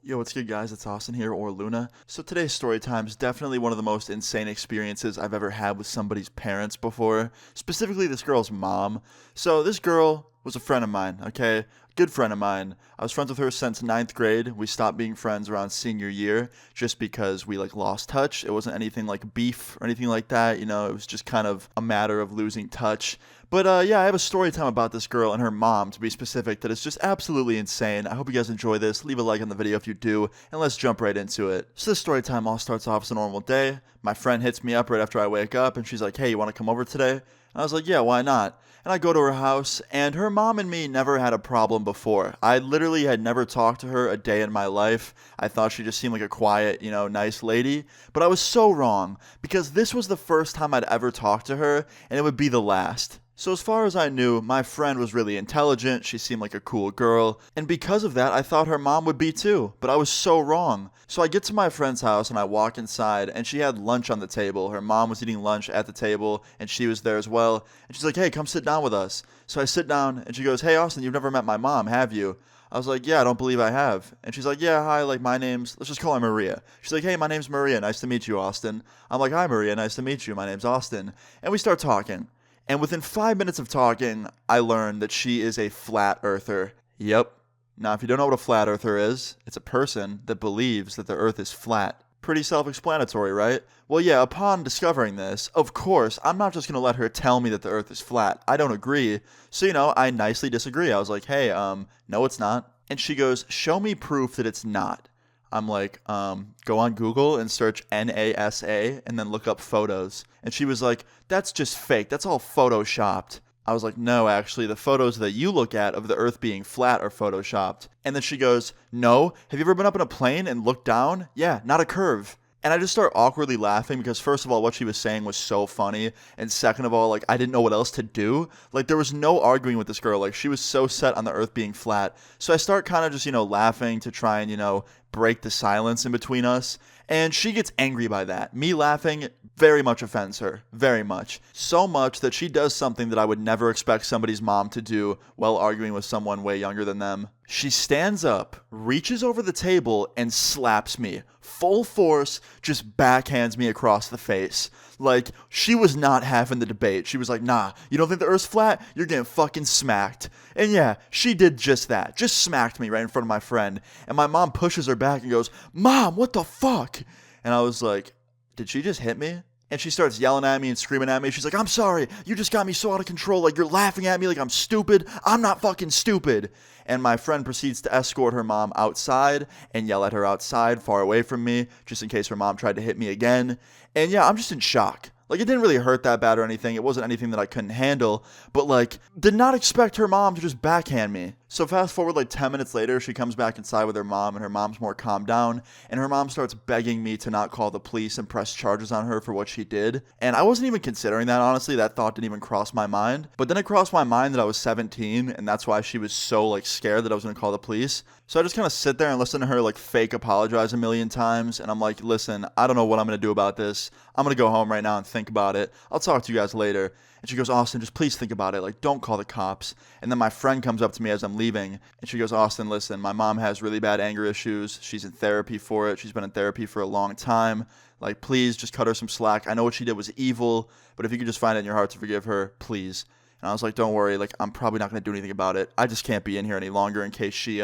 Yo, what's good, guys? It's Austin here, or Luna. So today's story time is definitely one of the most insane experiences I've ever had with somebody's parents before, specifically this girl's mom. So this girl was a friend of mine, okay? Good friend of mine. I was friends with her since ninth grade. We stopped being friends around senior year just because we lost touch. It wasn't anything like beef or anything like that, it was just kind of a matter of losing touch. But yeah, I have a story time about this girl and her mom, to be specific, that is just absolutely insane. I hope you guys enjoy this. Leave a like on the video if you do, and let's jump right into it. So this story time all starts off as a normal day. My friend hits me up right after I wake up, and she's like, "Hey, you want to come over today?" And I was like, "Yeah, why not?" And I go to her house, and her mom and me never had a problem before. I literally had never talked to her a day in my life. I thought she just seemed like a quiet, nice lady. But I was so wrong, because this was the first time I'd ever talked to her, and it would be the last. So as far as I knew, my friend was really intelligent, she seemed like a cool girl, and because of that, I thought her mom would be too, but I was so wrong. So I get to my friend's house and I walk inside, and she had lunch on the table. Her mom was eating lunch at the table, and she was there as well, and she's like, "Hey, come sit down with us." So I sit down, and she goes, "Hey, Austin, you've never met my mom, have you?" I was like, "Yeah, I don't believe I have." And she's like, "Yeah, hi, my name's, let's just call her Maria." She's like, "Hey, my name's Maria, nice to meet you, Austin." I'm like, "Hi, Maria, nice to meet you, my name's Austin." And we start talking. And within 5 minutes of talking, I learned that she is a flat earther. Yep. Now, if you don't know what a flat earther is, it's a person that believes that the earth is flat. Pretty self explanatory, right? Well, yeah, upon discovering this, of course, I'm not just going to let her tell me that the earth is flat. I don't agree. So, I nicely disagree. I was like, "Hey, no, it's not." And she goes, "Show me proof that it's not." I'm like, go on Google and search NASA and then look up photos. And she was like, "That's just fake. That's all photoshopped." I was like, "No, actually, the photos that you look at of the Earth being flat are photoshopped." And then she goes, "No, have you ever been up in a plane and looked down? Yeah, not a curve." And I just start awkwardly laughing because, first of all, what she was saying was so funny. And second of all, I didn't know what else to do. There was no arguing with this girl. She was so set on the earth being flat. So I start kind of just, laughing to try and, break the silence in between us. And she gets angry by that. Me laughing very much offends her. Very much. So much that she does something that I would never expect somebody's mom to do while arguing with someone way younger than them. She stands up, reaches over the table, and slaps me. Full force, just backhands me across the face. She was not having the debate. She was like, "Nah, you don't think the earth's flat? You're getting fucking smacked." And yeah, she did just that. Just smacked me right in front of my friend. And my mom pushes her back and goes, "Mom, what the fuck?" And I was like, "Did she just hit me?" And she starts yelling at me and screaming at me. She's like, "I'm sorry. You just got me so out of control. You're laughing at me like I'm stupid. I'm not fucking stupid." And my friend proceeds to escort her mom outside and yell at her outside, far away from me, just in case her mom tried to hit me again. And yeah, I'm just in shock. It didn't really hurt that bad or anything. It wasn't anything that I couldn't handle. But, did not expect her mom to just backhand me. So fast forward 10 minutes later, she comes back inside with her mom, and her mom's more calmed down. And her mom starts begging me to not call the police and press charges on her for what she did. And I wasn't even considering that, honestly. That thought didn't even cross my mind. But then it crossed my mind that I was 17, and that's why she was so, scared that I was going to call the police. So I just kind of sit there and listen to her, fake apologize a million times. And I'm like, "Listen, I don't know what I'm going to do about this. I'm going to go home right now and think about it. I'll talk to you guys later." And she goes, "Austin, just please think about it. Don't call the cops." And then my friend comes up to me as I'm leaving, and she goes, "Austin, listen, my mom has really bad anger issues. She's in therapy for it. She's been in therapy for a long time. Please just cut her some slack. I know what she did was evil, but if you could just find it in your heart to forgive her, please." And I was like, "Don't worry, I'm probably not going to do anything about it. I just can't be in here any longer in case she,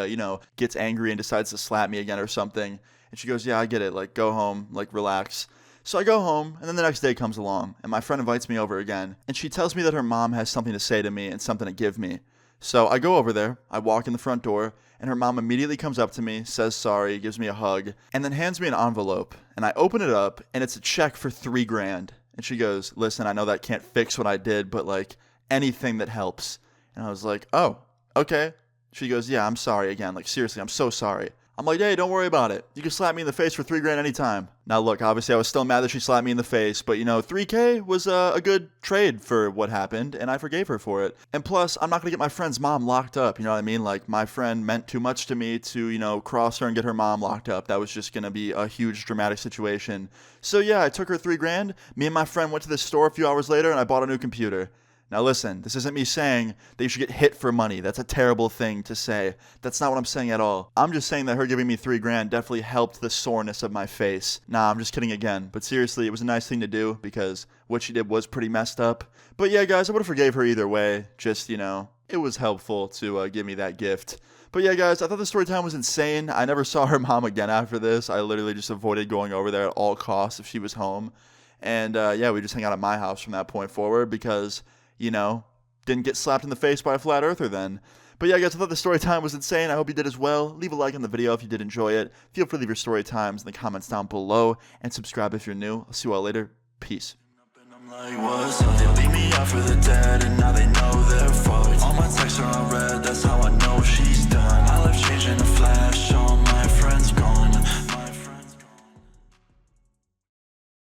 gets angry and decides to slap me again or something." And she goes, "Yeah, I get it. Go home, relax." So I go home, and then the next day comes along, and my friend invites me over again, and she tells me that her mom has something to say to me and something to give me. So I go over there, I walk in the front door, and her mom immediately comes up to me, says sorry, gives me a hug, and then hands me an envelope. And I open it up, and it's a check for $3,000. And she goes, "Listen, I know that can't fix what I did, but anything that helps." And I was like, "Oh, okay." She goes, "Yeah, I'm sorry again. Seriously, I'm so sorry." I'm like, "Hey, don't worry about it. You can slap me in the face for $3,000 anytime." Now, look, obviously, I was still mad that she slapped me in the face, but $3K was a good trade for what happened, and I forgave her for it. And plus, I'm not gonna get my friend's mom locked up. You know what I mean? My friend meant too much to me to, cross her and get her mom locked up. That was just gonna be a huge dramatic situation. So yeah, I took her $3,000. Me and my friend went to the store a few hours later, and I bought a new computer. Now listen, this isn't me saying that you should get hit for money. That's a terrible thing to say. That's not what I'm saying at all. I'm just saying that her giving me $3,000 definitely helped the soreness of my face. Nah, I'm just kidding again. But seriously, it was a nice thing to do because what she did was pretty messed up. But yeah, guys, I would have forgave her either way. Just, it was helpful to give me that gift. But yeah, guys, I thought the story time was insane. I never saw her mom again after this. I literally just avoided going over there at all costs if she was home. And yeah, we just hang out at my house from that point forward because, didn't get slapped in the face by a flat earther then. But yeah, guys, I thought the story time was insane. I hope you did as well. Leave a like on the video if you did enjoy it. Feel free to leave your story times in the comments down below. And subscribe if you're new. I'll see you all later. Peace.